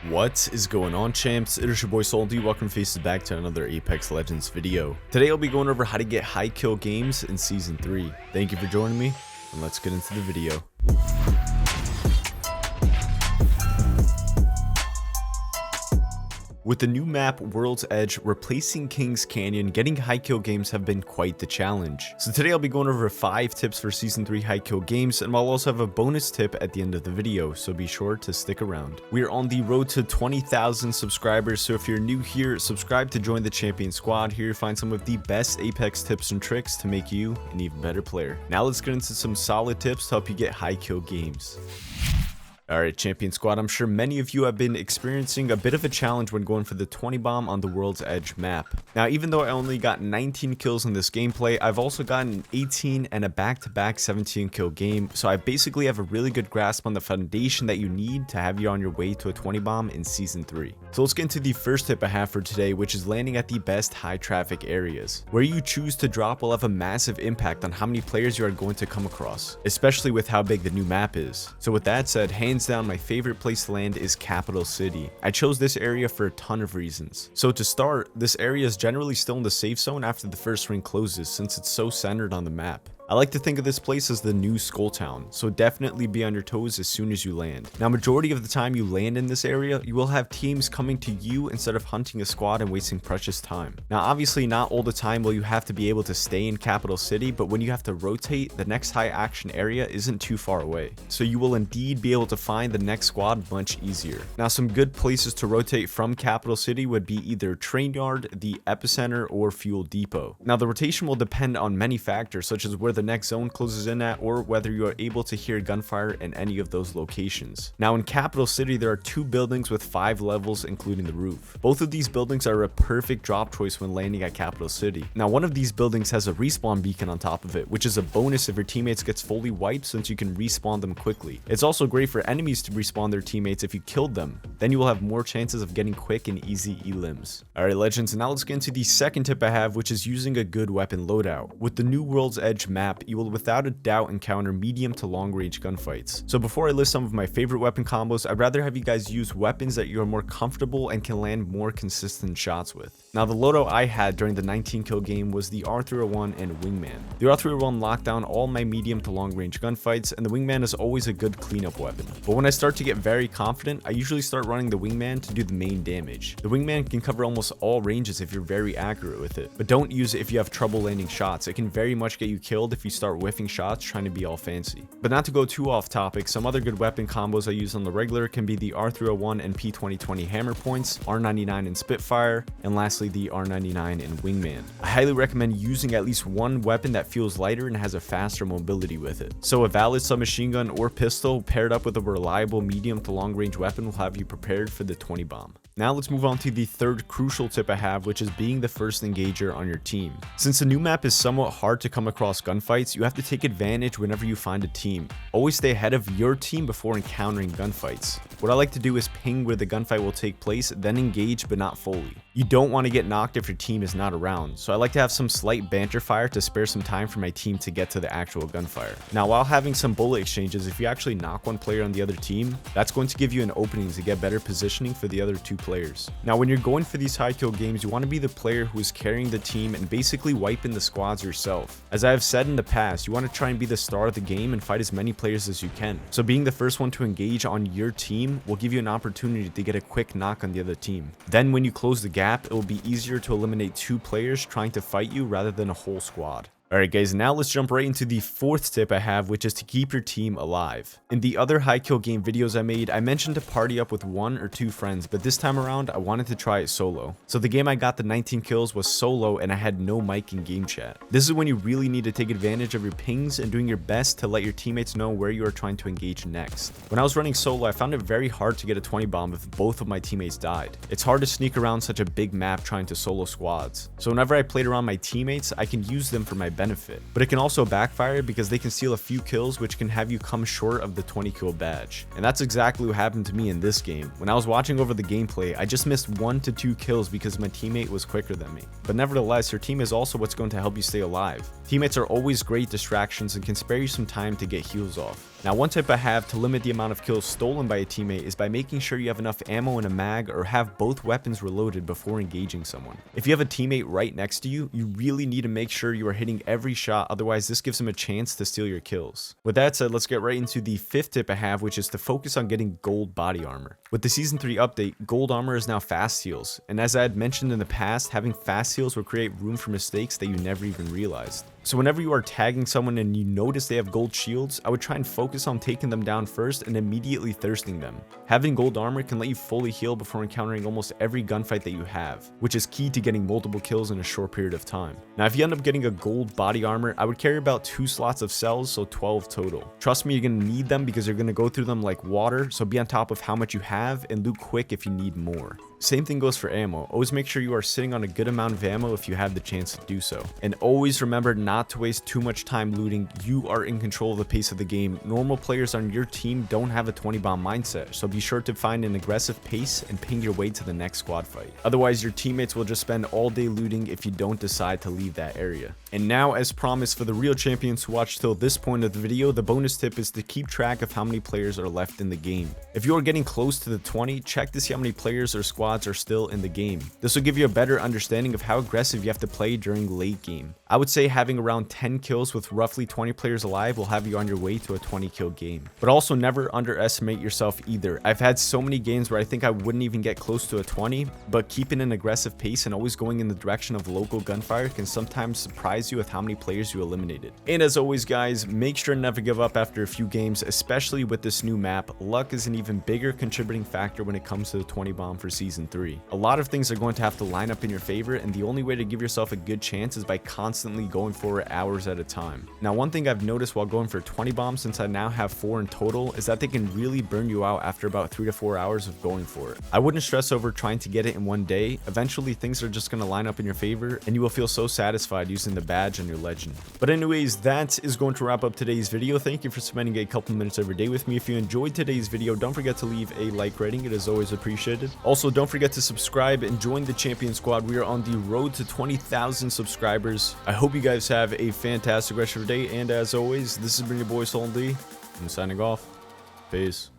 What is going on, champs? It is your boy Sultan. Welcome faces back to another Apex Legends video. Today I'll be going over how to get high kill games in Season 3. Thank you for joining me, and let's get into the video. With the new map World's Edge replacing King's Canyon, getting high kill games have been quite the challenge. So today I'll be going over 5 tips for Season 3 high kill games, and I'll also have a bonus tip at the end of the video, so be sure to stick around. We are on the road to 20,000 subscribers, so if you're new here, subscribe to join the champion squad. Here you find some of the best Apex tips and tricks to make you an even better player. Now let's get into some solid tips to help you get high kill games. Alright, champion squad, I'm sure many of you have been experiencing a bit of a challenge when going for the 20 bomb on the World's Edge map. Now, even though I only got 19 kills in this gameplay, I've also gotten 18 and a back-to-back 17 kill game, so I basically have a really good grasp on the foundation that you need to have you on your way to a 20 bomb in Season 3. So let's get into the first tip I have for today, which is landing at the best high traffic areas. Where you choose to drop will have a massive impact on how many players you are going to come across, especially with how big the new map is. So with that said, hands down, my favorite place to land is Capital City. I chose this area for a ton of reasons. So to start, this area is generally still in the safe zone after the first ring closes, since it's so centered on the map. I like to think of this place as the new Sultan, so definitely be on your toes as soon as you land. Now, majority of the time you land in this area, you will have teams coming to you instead of hunting a squad and wasting precious time. Now, obviously not all the time will you have to be able to stay in Capital City, but when you have to rotate, the next high action area isn't too far away. So you will indeed be able to find the next squad much easier. Now, some good places to rotate from Capital City would be either Train Yard, the Epicenter, or Fuel Depot. Now, the rotation will depend on many factors, such as where the next zone closes in at, or whether you are able to hear gunfire in any of those locations. Now, in Capital City, there are 2 buildings with 5 levels, including the roof. Both of these buildings are a perfect drop choice when landing at Capital City. Now, one of these buildings has a respawn beacon on top of it, which is a bonus if your teammates gets fully wiped, since you can respawn them quickly. It's also great for enemies to respawn their teammates if you killed them. Then you will have more chances of getting quick and easy elims. Alright, legends, now let's get into the second tip I have, which is using a good weapon loadout. With the new World's Edge map, you will without a doubt encounter medium to long range gunfights. So before I list some of my favorite weapon combos, I'd rather have you guys use weapons that you are more comfortable and can land more consistent shots with. Now, the loadout I had during the 19 kill game was the R301 and Wingman. The R301 locked down all my medium to long range gunfights, and the Wingman is always a good cleanup weapon. But when I start to get very confident, I usually start running the Wingman to do the main damage. The Wingman can cover almost all ranges if you're very accurate with it, but don't use it if you have trouble landing shots. It can very much get you killed if you start whiffing shots trying to be all fancy. But not to go too off topic, some other good weapon combos I use on the regular can be the R301 and P2020 hammer points, R99 and Spitfire, and lastly the R99 and Wingman. I highly recommend using at least one weapon that feels lighter and has a faster mobility with it. So a valid submachine gun or pistol paired up with a reliable medium to long range weapon will have you prepared for the 20 bomb. Now let's move on to the third crucial tip I have, which is being the first engager on your team. Since the new map is somewhat hard to come across gunfights, you have to take advantage whenever you find a team. Always stay ahead of your team before encountering gunfights. What I like to do is ping where the gunfight will take place, then engage but not fully. You don't want to get knocked if your team is not around, so I like to have some slight banter fire to spare some time for my team to get to the actual gunfire. Now, while having some bullet exchanges, if you actually knock one player on the other team, that's going to give you an opening to get better positioning for the other 2 players. Now, when you're going for these high kill games, you want to be the player who is carrying the team and basically wiping the squads yourself. As I have said in the past, you want to try and be the star of the game and fight as many players as you can. So being the first one to engage on your team will give you an opportunity to get a quick knock on the other team. Then when you close the gap, it will be easier to eliminate 2 players trying to fight you rather than a whole squad. Alright guys, now let's jump right into the 4th tip I have, which is to keep your team alive. In the other high kill game videos I made, I mentioned to party up with 1 or 2 friends, but this time around I wanted to try it solo. So the game I got the 19 kills was solo and I had no mic in game chat. This is when you really need to take advantage of your pings and doing your best to let your teammates know where you are trying to engage next. When I was running solo, I found it very hard to get a 20 bomb if both of my teammates died. It's hard to sneak around such a big map trying to solo squads. So whenever I played around my teammates, I can use them for my benefit. But it can also backfire because they can steal a few kills, which can have you come short of the 20 kill badge. And that's exactly what happened to me in this game. When I was watching over the gameplay, I just missed 1 to 2 kills because my teammate was quicker than me. But nevertheless, your team is also what's going to help you stay alive. Teammates are always great distractions and can spare you some time to get heals off. Now, one tip I have to limit the amount of kills stolen by a teammate is by making sure you have enough ammo in a mag or have both weapons reloaded before engaging someone. If you have a teammate right next to you, you really need to make sure you are hitting every shot, otherwise this gives them a chance to steal your kills. With that said, let's get right into the 5th tip I have, which is to focus on getting gold body armor. With the Season 3 update, gold armor is now fast heals, and as I had mentioned in the past, having fast heals will create room for mistakes that you never even realized. So whenever you are tagging someone and you notice they have gold shields, I would try and focus on taking them down first and immediately thirsting them. Having gold armor can let you fully heal before encountering almost every gunfight that you have, which is key to getting multiple kills in a short period of time. Now, if you end up getting a gold body armor, I would carry about 2 slots of cells, so 12 total. Trust me, you're going to need them because you're going to go through them like water, so be on top of how much you have and loot quick if you need more. Same thing goes for ammo. Always make sure you are sitting on a good amount of ammo if you have the chance to do so. And always remember not to waste too much time looting. You are in control of the pace of the game. Normal players on your team don't have a 20 bomb mindset, so be sure to find an aggressive pace and ping your way to the next squad fight. Otherwise, your teammates will just spend all day looting if you don't decide to leave that area. And now, as promised, for the real champions who watched till this point of the video, the bonus tip is to keep track of how many players are left in the game. If you are getting close to the 20, check to see how many players or squads are still in the game. This will give you a better understanding of how aggressive you have to play during late game. I would say having around 10 kills with roughly 20 players alive will have you on your way to a 20 kill game. But also never underestimate yourself either. I've had so many games where I think I wouldn't even get close to a 20, but keeping an aggressive pace and always going in the direction of local gunfire can sometimes surprise you with how many players you eliminated. And as always guys, make sure to never give up after a few games, especially with this new map. Luck is an even bigger contributing factor when it comes to the 20 bomb for Season 3. A lot of things are going to have to line up in your favor, and the only way to give yourself a good chance is by constantly going for it hours at a time. Now, one thing I've noticed while going for 20 bombs, since I now have 4 in total, is that they can really burn you out after about 3 to 4 hours of going for it. I wouldn't stress over trying to get it in one day. Eventually things are just going to line up in your favor and you will feel so satisfied using the badge on your legend. But anyways, that is going to wrap up today's video. Thank you for spending a couple minutes every day with me. If you enjoyed today's video, don't forget to leave a like rating. It is always appreciated. Also, don't forget to subscribe and join the champion squad. We are on the road to 20,000 subscribers. I hope you guys have a fantastic rest of your day, and as always, this has been your boy Sultan. I'm signing off. Peace.